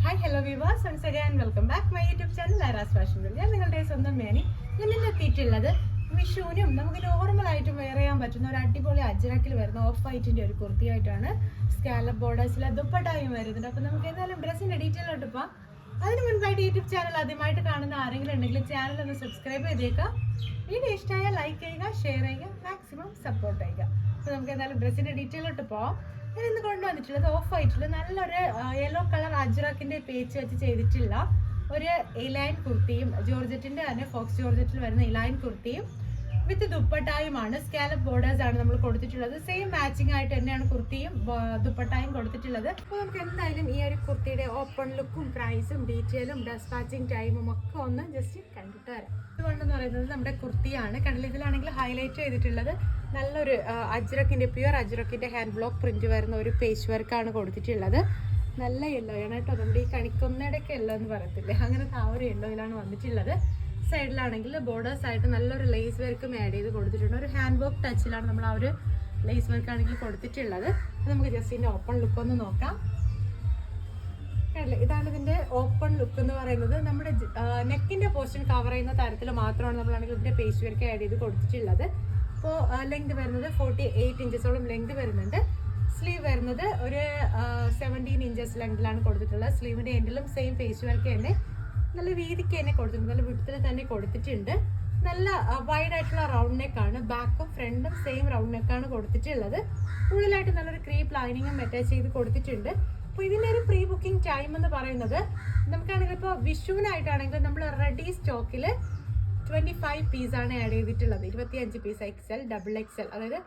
Hi hello വിവാസ് once again welcome back my YouTube channel Aira's fashion world. ഞാൻ നിങ്ങളുടെ സ്വന്തം മേനി. ഞാൻ ഇന്ന് എത്തിയിട്ടുള്ളത് വിഷുവിനും നമുക്ക് നോർമലായിട്ടും വെയർ ചെയ്യാൻ പറ്റുന്ന ഒരു അടിപൊളി അജ്രക്കിൽ വരുന്ന ഓഫ് വൈറ്റിൻ്റെ ഒരു കുർത്തിയായിട്ടാണ്. സ്കാലപ്പ് ബോർഡേഴ്സിലെ ദുപ്പട്ടായും വരുന്നുണ്ട്. അപ്പോൾ നമുക്ക് ഏതായാലും ഡ്രസ്സിൻ്റെ ഡീറ്റെയിലോട്ട് പോകാം. അതിന് മുൻപായിട്ട് യൂട്യൂബ് ചാനൽ ആദ്യമായിട്ട് കാണുന്ന ആരെങ്കിലും ഉണ്ടെങ്കിൽ ചാനൽ ഒന്ന് സബ്സ്ക്രൈബ് ചെയ്തേക്കാം. വീഡിയോ ഇഷ്ടമായാൽ ലൈക്ക് ചെയ്യുക, ഷെയർ ചെയ്യുക, മാക്സിമം സപ്പോർട്ട് ചെയ്യുക. അപ്പോൾ നമുക്ക് ഏതായാലും ഡ്രസ്സിൻ്റെ ഡീറ്റെയിലോട്ട് പോകാം. ഞാൻ ഇന്ന് കൊണ്ടുവന്നിട്ടുള്ളത് ഓഫ് വൈറ്റിൽ നല്ലൊരു യെല്ലോ കളർ അജ്രക്കിന്റെ പേച്ച് വെച്ച് ചെയ്തിട്ടുള്ള ഒരു ഇലൈൻ കുർത്തിയും, ജോർജറ്റിന്റെ തന്നെ ഫോക്സ് ജോർജറ്റിൽ വരുന്ന ഇലൈൻ കുർത്തിയും വിത്ത് ദുപ്പട്ടായുമാണ്. സ്കാലപ്പ് ബോർഡേഴ്സ് ആണ് നമ്മൾ കൊടുത്തിട്ടുള്ളത്. സെയിം മാച്ചിങ് ആയിട്ട് തന്നെയാണ് കുർത്തിയും ദുപ്പട്ടായും കൊടുത്തിട്ടുള്ളത്. അപ്പോൾ നമുക്ക് എന്തായാലും ഈ ഒരു കുർത്തിയുടെ ഓപ്പൺ ലുക്കും പ്രൈസും ഡീറ്റെയിലും ഡെസ്പാച്ചിങ് ടൈമും ഒക്കെ ഒന്ന് ജസ്റ്റ് കണ്ടിട്ട് വരാം. ഇതുകൊണ്ടെന്ന് പറയുന്നത് നമ്മുടെ കുർത്തിയാണ്. കണ്ടില്ല, ഇതിലാണെങ്കിൽ ഹൈലൈറ്റ് ചെയ്തിട്ടുള്ളത് നല്ലൊരു അജ്രക്കിന്റെ പ്യുവർ അജ്രക്കിന്റെ ഹാൻഡ് ബ്ലോക്ക് പ്രിന്റ് വരുന്ന ഒരു പേച്ച് വർക്കാണ് കൊടുത്തിട്ടുള്ളത്. നല്ല യെല്ലോ ആണ് കേട്ടോ. നമ്മുടെ ഈ കണിക്കൊന്നയുടെയൊക്കെ യെല്ലോ എന്ന് പറയത്തില്ലേ, അങ്ങനത്തെ ആ ഒരു യെല്ലോയിലാണ് വന്നിട്ടുള്ളത്. സൈഡിലാണെങ്കിൽ ബോർഡേഴ്സ് ആയിട്ട് നല്ലൊരു ലേസ് വർക്കും ആഡ് ചെയ്ത് കൊടുത്തിട്ടുണ്ട്. ഒരു ഹാൻഡ് വർക്ക് ടച്ചിലാണ് നമ്മൾ ആ ഒരു ലേസ് വർക്ക് ആണെങ്കിൽ കൊടുത്തിട്ടുള്ളത്. നമുക്ക് ജസ്റ്റ് ഇതിന്റെ ഓപ്പൺ ലുക്ക് ഒന്ന് നോക്കാം. ഇതാണ് ഇതിന്റെ ഓപ്പൺ ലുക്ക് എന്ന് പറയുന്നത്. നമ്മുടെ നെക്കിന്റെ പോർഷൻ കവർ ചെയ്യുന്ന തരത്തിൽ മാത്രമാണ് നമ്മളാണെങ്കിൽ ഇതിന്റെ പേച്ച് വർക്ക് ആഡ് ചെയ്ത് കൊടുത്തിട്ടുള്ളത്. അപ്പോൾ ലെങ്ത് വരുന്നത് 48 ഇഞ്ചസോളം ലെങ്ത് വരുന്നുണ്ട്. സ്ലീവ് വരുന്നത് ഒരു 17 ഇഞ്ചസ് ലെങ്തിലാണ് കൊടുത്തിട്ടുള്ളത്. സ്ലീവിന്റെ എൻഡിലും സെയിം പേച്ച് വർക്ക് തന്നെ നല്ല വീതിക്ക് തന്നെ കൊടുത്തിട്ടുണ്ട്, നല്ല വിടത്തിൽ തന്നെ കൊടുത്തിട്ടുണ്ട്. നല്ല വൈഡ് ആയിട്ടുള്ള റൗണ്ട് നെക്കാണ്. ബാക്കും ഫ്രണ്ടും സെയിം റൗണ്ട് നെക്കാണ് കൊടുത്തിട്ടുള്ളത്. ഉള്ളിലായിട്ട് നല്ലൊരു ക്രീപ്പ് ലൈനിങ്ങും അറ്റാച്ച് ചെയ്ത് കൊടുത്തിട്ടുണ്ട്. അപ്പോൾ ഇതിൻ്റെ ഒരു പ്രീ ബുക്കിംഗ് ടൈം എന്ന് പറയുന്നത് നമുക്കാണെങ്കിൽ ഇപ്പോൾ വിഷുവിനായിട്ടാണെങ്കിൽ നമ്മൾ റെഡി സ്റ്റോക്കിൽ 25 പീസാണ് ആഡ് ചെയ്തിട്ടുള്ളത്. 25 പീസ് XL, XXL, അതായത്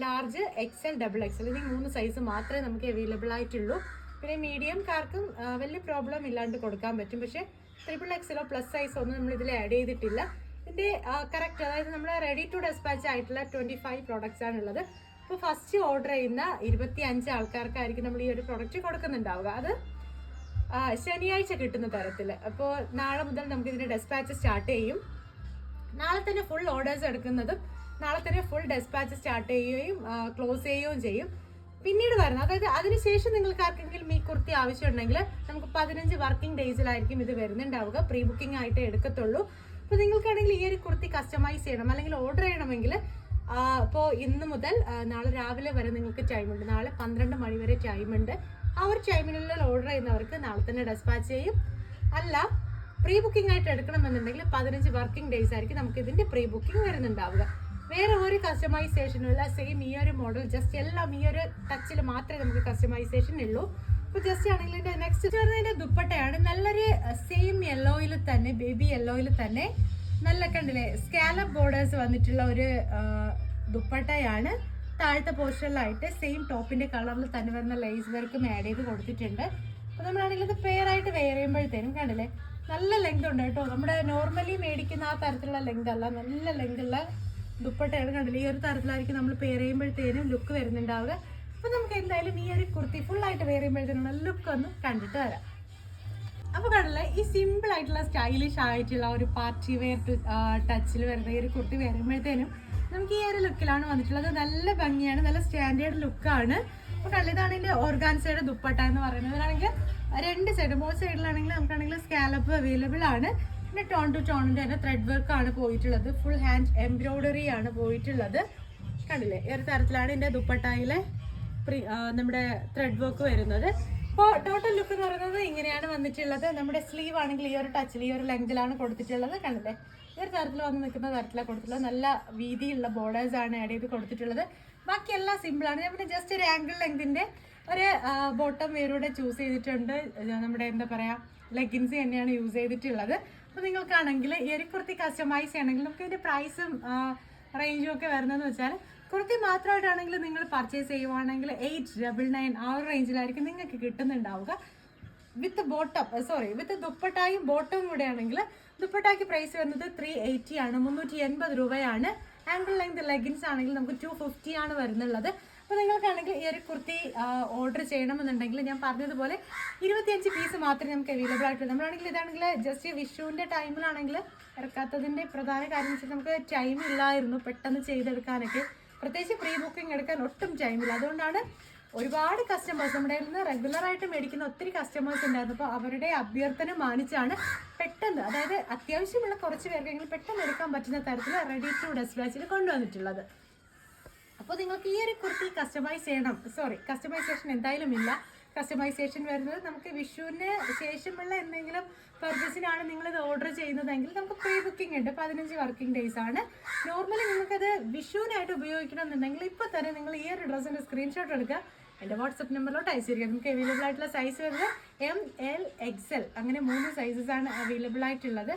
ലാർജ്, XL, XXL എന്നീ 3 സൈസ് മാത്രമേ നമുക്ക് അവൈലബിൾ ആയിട്ടുള്ളൂ. പിന്നെ മീഡിയംകാർക്കും വലിയ പ്രോബ്ലം ഇല്ലാണ്ട് കൊടുക്കാൻ പറ്റും. പക്ഷേ XXL പ്ലസ് സൈസ് ഒന്നും നമ്മൾ ഇതിൽ ആഡ് ചെയ്തിട്ടില്ല. ഇതിൻ്റെ കറക്റ്റ്, അതായത് നമ്മൾ റെഡി ടു ഡെസ്പാച്ച് ആയിട്ടുള്ള 25 പ്രോഡക്റ്റ്സ് ആണുള്ളത്. അപ്പോൾ ഫസ്റ്റ് ഓർഡർ ചെയ്യുന്ന 25 ആൾക്കാർക്കായിരിക്കും നമ്മൾ ഈ ഒരു പ്രോഡക്റ്റ് കൊടുക്കുന്നുണ്ടാവുക. അത് ശനിയാഴ്ച കിട്ടുന്ന തരത്തിൽ. അപ്പോൾ നാളെ മുതൽ നമുക്ക് ഇതിൻ്റെ ഡെസ്പാച്ച് സ്റ്റാർട്ട് ചെയ്യും. നാളെ തന്നെ ഫുൾ ഓർഡേഴ്സ് എടുക്കുന്നതും നാളെ തന്നെ ഫുൾ ഡെസ്പാച്ച് സ്റ്റാർട്ട് ചെയ്യുകയും ക്ലോസ് ചെയ്യുകയും ചെയ്യും. പിന്നീട് വരുന്നത്, അതായത് അതിനുശേഷം നിങ്ങൾക്ക് ആർക്കെങ്കിലും ഈ കുർത്തി ആവശ്യമുണ്ടെങ്കിൽ നമുക്ക് 15 വർക്കിംഗ് ഡേയ്സിലായിരിക്കും ഇത് വരുന്നുണ്ടാവുക. പ്രീ ബുക്കിംഗ് ആയിട്ട് എടുക്കത്തുള്ളൂ. അപ്പോൾ നിങ്ങൾക്കാണെങ്കിൽ ഈ ഒരു കുർത്തി കസ്റ്റമൈസ് ചെയ്യണം അല്ലെങ്കിൽ ഓർഡർ ചെയ്യണമെങ്കിൽ അപ്പോൾ ഇന്ന് മുതൽ നാളെ രാവിലെ വരെ നിങ്ങൾക്ക് ടൈമുണ്ട്. നാളെ 12 മണി വരെ ടൈമുണ്ട്. ആ ഒരു ടൈമിനുള്ളിൽ ഓർഡർ ചെയ്യുന്നവർക്ക് നാളെ തന്നെ ഡെസ്പാച്ച് ചെയ്യും. അല്ല, പ്രീ ബുക്കിംഗ് ആയിട്ട് എടുക്കണമെന്നുണ്ടെങ്കിൽ 15 വർക്കിംഗ് ഡേയ്സ് ആയിരിക്കും നമുക്ക് ഇതിൻ്റെ പ്രീ ബുക്കിംഗ് വരുന്നുണ്ടാവുക. വേറെ ഒരു കസ്റ്റമൈസേഷനും ഇല്ല. സെയിം ഈ ഒരു മോഡൽ, ജസ്റ്റ് എല്ലാം ഈ ഒരു ടച്ചിൽ മാത്രമേ നമുക്ക് കസ്റ്റമൈസേഷൻ ഉള്ളൂ. ഇപ്പോൾ ജസ്റ്റ് ആണെങ്കിൽ ഇതിൻ്റെ നെക്സ്റ്റ് വരുന്നതിൻ്റെ ദുപ്പട്ടയാണ്. നല്ലൊരു സെയിം യെല്ലോയിൽ തന്നെ, ബേബി യെല്ലോയിൽ തന്നെ നല്ല കണ്ടില്ലേ സ്കാലപ്പ് ബോർഡേഴ്സ് വന്നിട്ടുള്ള ഒരു ദുപ്പട്ടയാണ്. താഴത്തെ പോർഷനിലായിട്ട് സെയിം ടോപ്പിൻ്റെ കളറിൽ തന്നെ വരുന്ന ലേസ് വർക്കും ആഡ് ചെയ്ത് കൊടുത്തിട്ടുണ്ട്. അപ്പോൾ നമ്മളാണെങ്കിൽ ഇത് പെയർ ആയിട്ട് വെയർ ചെയ്യുമ്പോഴത്തേനും കണ്ടില്ലേ നല്ല ലെങ്ത് ഉണ്ട് കേട്ടോ. നമ്മുടെ നോർമലി മേടിക്കുന്ന ആ തരത്തിലുള്ള ലെങ്ത് അല്ല, നല്ല ലെങ്ത് ഉള്ള ദുപ്പട്ടയാണ്. കണ്ടില്ലേ, ഈ ഒരു തരത്തിലായിരിക്കും നമ്മൾ പെയർ ചെയ്യുമ്പോഴത്തേനും ലുക്ക് വരുന്നുണ്ടാവുക. അപ്പോൾ നമുക്ക് എന്തായാലും ഈ ഒരു കുർത്തി ഫുള്ളായിട്ട് വെയർ ചെയ്യുമ്പോഴത്തേനുള്ള ലുക്ക് ഒന്ന് കണ്ടിട്ട് വരാം. അപ്പോൾ കണ്ടില്ലേ, ഈ സിമ്പിൾ ആയിട്ടുള്ള സ്റ്റൈലിഷ് ആയിട്ടുള്ള ഒരു പാർട്ടി വെയർ ടച്ചിൽ വരുന്ന ഈ ഒരു കുർത്തി വെയർ ചെയ്യുമ്പോഴത്തേനും നമുക്ക് ഈ ഒരു ലുക്കിലാണ് വന്നിട്ടുള്ളത്. നല്ല ഭംഗിയാണ്, നല്ല സ്റ്റാൻഡേർഡ് ലുക്കാണ്. അപ്പോൾ കണ്ടിതാണ് ഇതിൻ്റെ ഓർഗാൻസയുടെ ദുപ്പട്ട എന്ന് പറയുന്നത്. ഇതിലാണെങ്കിൽ 2 സൈഡ്, 3 സൈഡിലാണെങ്കിൽ നമുക്കാണെങ്കിൽ സ്കാലപ്പ് അവൈലബിൾ ആണ്. പിന്നെ ടോൺ ടു ടോണിൻ്റെ തന്നെ ത്രെഡ് വർക്ക് ആണ് പോയിട്ടുള്ളത്. ഫുൾ ഹാൻഡ് എംബ്രോയ്ഡറി ആണ് പോയിട്ടുള്ളത്. കണ്ടില്ലേ, ഈ ഒരു തരത്തിലാണ് ഇതിൻ്റെ ദുപ്പട്ടയിലെ നമ്മുടെ ത്രെഡ് വർക്ക് വരുന്നത്. അപ്പോൾ ടോട്ടൽ ലുക്ക് എന്ന് പറയുന്നത് ഇങ്ങനെയാണ് വന്നിട്ടുള്ളത്. നമ്മുടെ സ്ലീവ് ആണെങ്കിൽ ഈ ഒരു ടച്ചിൽ, ഈ ഒരു ലെങ്തിലാണ് കൊടുത്തിട്ടുള്ളത്. കണ്ടില്ലേ, ഈ ഒരു തരത്തിൽ വന്ന് നിൽക്കുന്ന തരത്തിലാണ് കൊടുത്തിട്ടുള്ളത്. നല്ല വീതിയുള്ള ബോർഡേഴ്സ് ആണ് ആഡ് ചെയ്ത് കൊടുത്തിട്ടുള്ളത്. ബാക്കിയെല്ലാം സിമ്പിളാണ്. ഞാൻ പിന്നെ ജസ്റ്റ് ഒരു ആംഗിൾ ലെങ്തിൻ്റെ ഒരു ബോട്ടം വെയറൂടെ ചൂസ് ചെയ്തിട്ടുണ്ട്. നമ്മുടെ എന്താ പറയുക, ലെഗിൻസ് തന്നെയാണ് യൂസ് ചെയ്തിട്ടുള്ളത്. അപ്പോൾ നിങ്ങൾക്കാണെങ്കിൽ ഈ ഒരു കുർത്തി കസ്റ്റമൈസ് ചെയ്യണമെങ്കിൽ നമുക്ക് ഇതിൻ്റെ പ്രൈസും റേഞ്ചും ഒക്കെ വരുന്നതെന്ന് വെച്ചാൽ കുർത്തി മാത്രമായിട്ടാണെങ്കിൽ നിങ്ങൾ പർച്ചേസ് ചെയ്യുവാണെങ്കിൽ 899 ആ ഒരു റേഞ്ചിലായിരിക്കും നിങ്ങൾക്ക് കിട്ടുന്നുണ്ടാവുക. വിത്ത് ദുപ്പട്ടായും ബോട്ടവും കൂടെ ആണെങ്കിൽ ദുപ്പട്ടായ്ക്ക് പ്രൈസ് വരുന്നത് 380 ആണ്, 380 രൂപയാണ്. ആംഗിൾ ലെങ്ത് ലെഗിൻസ് ആണെങ്കിൽ നമുക്ക് 250 ആണ് വരുന്നുള്ളത്. അപ്പോൾ നിങ്ങൾക്കാണെങ്കിൽ ഈ ഒരു കുർത്തി ഓർഡർ ചെയ്യണമെന്നുണ്ടെങ്കിൽ ഞാൻ പറഞ്ഞതുപോലെ 25 പീസ് മാത്രമേ നമുക്ക് അവൈലബിൾ ആയിട്ടുള്ളൂ. നമ്മളാണെങ്കിൽ ഇതാണെങ്കിൽ ജസ്റ്റ് വിഷുവിൻ്റെ ടൈമിലാണെങ്കിൽ ഇറക്കാത്തതിൻ്റെ പ്രധാന കാര്യം വെച്ചാൽ നമുക്ക് ടൈം ഇല്ലായിരുന്നു പെട്ടെന്ന് ചെയ്തെടുക്കാനൊക്കെ. പ്രത്യേകിച്ച് പ്രീ ബുക്കിംഗ് എടുക്കാൻ ഒട്ടും ടൈമില്ല. അതുകൊണ്ടാണ് ഒരുപാട് കസ്റ്റമേഴ്സ് നമ്മുടെ കയ്യിൽ നിന്ന് റെഗുലറായിട്ട് മേടിക്കുന്ന ഒത്തിരി കസ്റ്റമേഴ്സ് ഉണ്ടായിരുന്നു. അപ്പോൾ അവരുടെ അഭ്യർത്ഥന മാനിച്ചാണ് പെട്ടെന്ന്, അതായത് അത്യാവശ്യമുള്ള കുറച്ച് പേർക്കെങ്കിലും പെട്ടെന്ന് എടുക്കാൻ പറ്റുന്ന തരത്തിൽ റെഡി ടു ഡെസ്പാച്ചിൽ കൊണ്ടുവന്നിട്ടുള്ളത്. അപ്പോൾ നിങ്ങൾക്ക് ഈ ഒരു കുർത്തി കസ്റ്റമൈസേഷൻ എന്തായാലും ഇല്ല. കസ്റ്റമൈസേഷൻ വരുന്നത് നമുക്ക് വിഷുവിന് ശേഷമുള്ള എന്തെങ്കിലും പർച്ചേസിനാണ് നിങ്ങളിത് ഓർഡർ ചെയ്യുന്നതെങ്കിൽ നമുക്ക് പ്രീ ബുക്കിംഗ് ഉണ്ട്. 15 വർക്കിംഗ് ഡേയ്സ് ആണ്. നോർമലി നിങ്ങൾക്കത് വിഷുവിനായിട്ട് ഉപയോഗിക്കണമെന്നുണ്ടെങ്കിൽ ഇപ്പോൾ തന്നെ നിങ്ങൾ ഈ ഒരു ഡ്രസ്സിൻ്റെ സ്ക്രീൻഷോട്ട് എടുക്കുക, എൻ്റെ വാട്സപ്പ് നമ്പറിലോട്ട് അയച്ചിരിക്കുക. നമുക്ക് അവൈലബിൾ ആയിട്ടുള്ള സൈസ് വരുന്നത് ML XL അങ്ങനെ 3 സൈസസ് ആണ് അവൈലബിൾ ആയിട്ടുള്ളത്.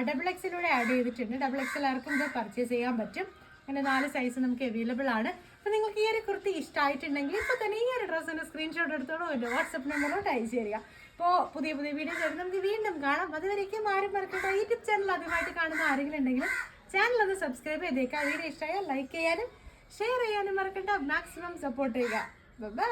XXL ആഡ് ചെയ്തിട്ടുണ്ട്. XXL ആർക്കും ഇത് പർച്ചേസ് ചെയ്യാൻ പറ്റും. അങ്ങനെ 4 സൈസ് നമുക്ക് അവൈലബിൾ ആണ്. അപ്പോൾ നിങ്ങൾക്ക് ഈ ഒരു കുർത്തി ഇഷ്ടമായിട്ടുണ്ടെങ്കിൽ ഇപ്പോൾ തന്നെ ഈ ഒരു ഡ്രസ്സിൻ്റെ സ്ക്രീൻഷോട്ട് എടുത്തോളൂ, എൻ്റെ വാട്സപ്പ് നമ്പറിലോട്ട് അയച്ചു തരിക. അപ്പോൾ പുതിയ വീഡിയോസ് ആയിട്ട് നമുക്ക് വീണ്ടും കാണാം. അതുവരേക്കും ആരും മറക്കട്ടെ. യൂട്യൂബ് ചാനൽ ആദ്യമായിട്ട് കാണുന്ന ആരെങ്കിലും ഉണ്ടെങ്കിൽ ചാനൽ ഒന്ന് സബ്സ്ക്രൈബ് ചെയ്തേക്കാം. വീഡിയോ ഇഷ്ടമായാൽ ലൈക്ക് ചെയ്യാനും ഷെയർ ചെയ്യാനും മറക്കട്ടെ. മാക്സിമം സപ്പോർട്ട് ചെയ്യുക. ബൈ.